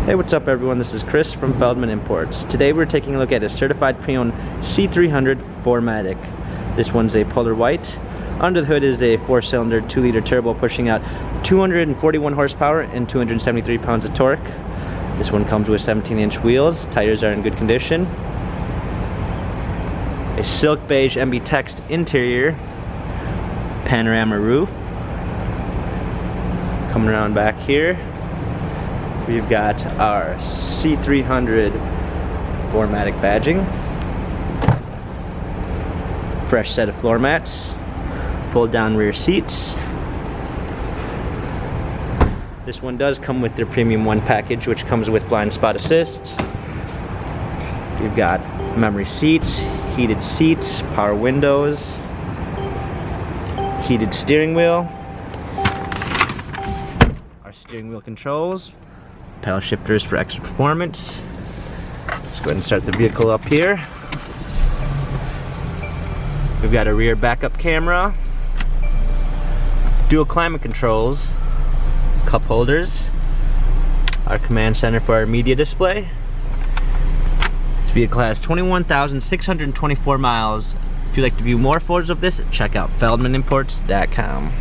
Hey, what's up everyone? This is Chris from Feldmann Imports. Today we're taking a look at a certified pre-owned C300 4MATIC. This one's a polar white. Under the hood is a 4-cylinder 2-liter turbo pushing out 241 horsepower and 273 pounds of torque. This one comes with 17-inch wheels. Tires are in good condition. A silk beige MB text interior. Panorama roof. Coming around back here, we've got our C300 4MATIC badging. Fresh set of floor mats. Fold down rear seats. This one does come with their Premium 1 package, which comes with blind spot assist. We've got memory seats, power windows, heated steering wheel. Our steering wheel controls, pedal shifters for extra performance. Let's go ahead and start the vehicle up here. We've got a rear backup camera, dual climate controls, cup holders, our command center for our media display. This vehicle has 21,624 miles. If you'd like to view more photos of this, check out feldmanimports.com.